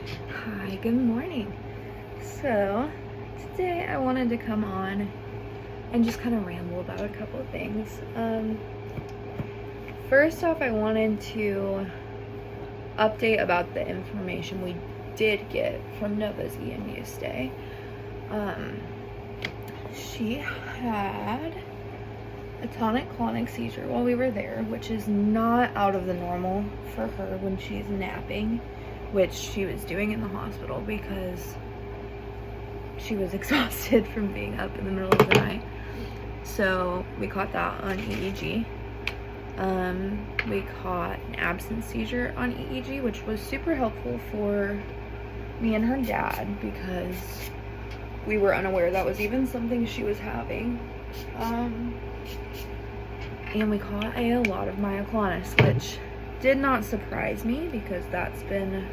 Hi, good morning. So today I wanted to come on and just kind of ramble about a couple of things. First off, I wanted to update about the information we did get from Nova's EMU stay. She had a tonic-clonic seizure while we were there, which is not out of the normal for her when she's napping, which she was doing in the hospital because she was exhausted from being up in the middle of the night. So we caught that on EEG. We caught an absence seizure on EEG, which was super helpful for me and her dad because we were unaware that was even something she was having. And we caught a lot of myoclonus, which did not surprise me because that's been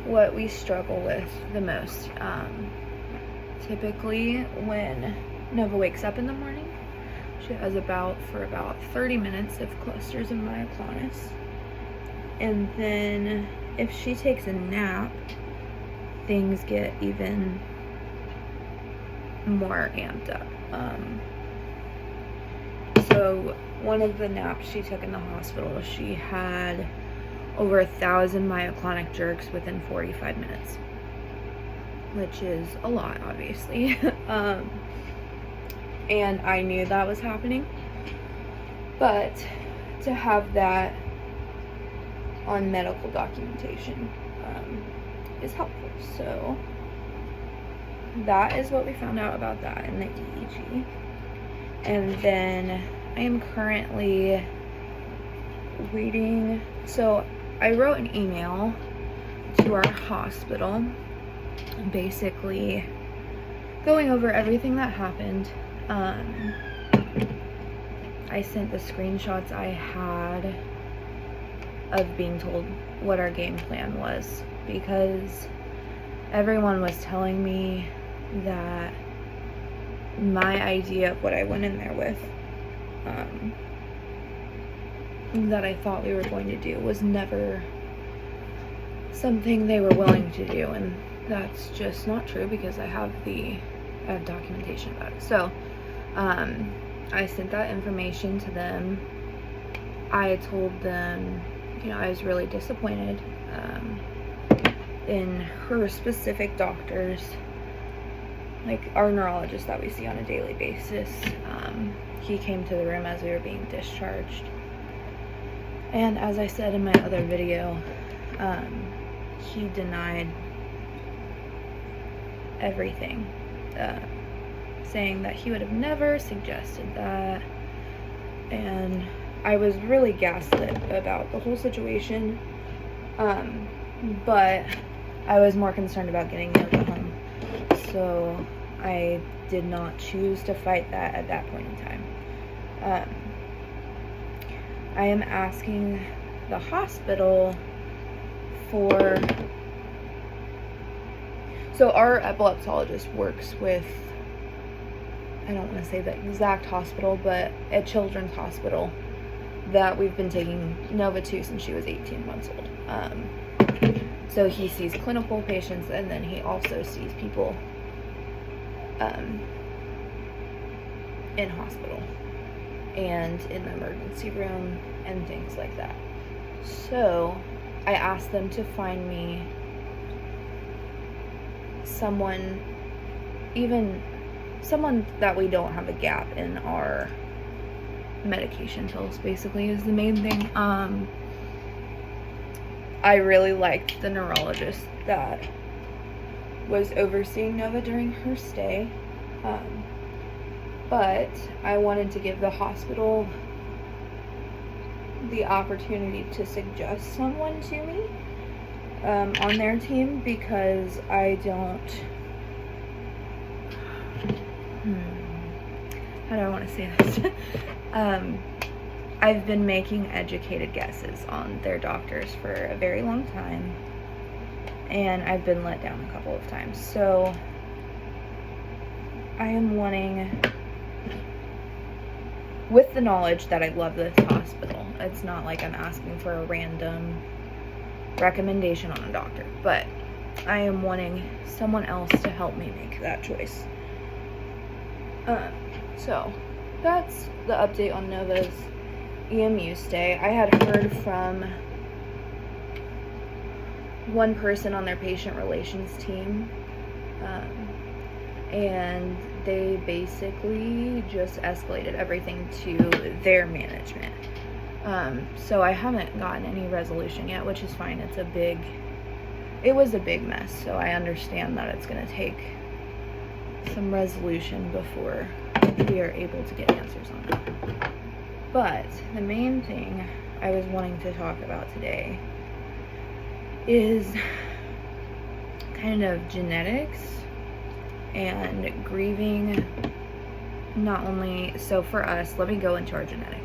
what we struggle with the most. Typically when Nova wakes up in the morning, she has about 30 minutes of clusters of myoclonus. And then if she takes a nap, things get even more amped up. So one of the naps she took in the hospital, she had over 1,000 myoclonic jerks within 45 minutes, which is a lot, obviously. And I knew that was happening, but to have that on medical documentation is helpful. So that is what we found out about that in the EEG. And then I am currently waiting. So I wrote an email to our hospital basically going over everything that happened. I sent the screenshots I had of being told what our game plan was because everyone was telling me that my idea of what I went in there with, that I thought we were going to do, was never something they were willing to do, and that's just not true because I have documentation about it. So I sent that information to them. I told them, I was really disappointed in her specific doctors, like our neurologist that we see on a daily basis. He came to the room as we were being discharged, and as I said in my other video, he denied everything, saying that he would have never suggested that, and I was really gaslit about the whole situation, but I was more concerned about getting Nova home, so I did not choose to fight that at that point in time. I am asking the hospital for, so our epileptologist works with, I don't want to say the exact hospital, but a children's hospital that we've been taking Nova to since she was 18 months old. So he sees clinical patients, and then he also sees people in hospital and in the emergency room and things like that. So I asked them to find me someone that we don't have a gap in our medication pills, basically, is the main thing. I really liked the neurologist that was overseeing Nova during her stay, but I wanted to give the hospital the opportunity to suggest someone to me on their team, because I don't, how do I want to say this? I've been making educated guesses on their doctors for a very long time, and I've been let down a couple of times. So I am wanting, with the knowledge that I love this hospital, it's not like I'm asking for a random recommendation on a doctor, but I am wanting someone else to help me make that choice. So that's the update on Nova's EMU stay. I had heard from one person on their patient relations team, and they basically just escalated everything to their management. So I haven't gotten any resolution yet, which is fine. It was a big mess, so I understand that it's going to take some resolution before we are able to get answers on it. But the main thing I was wanting to talk about today is kind of genetics and grieving. Not only, so for us, let me go into our genetics.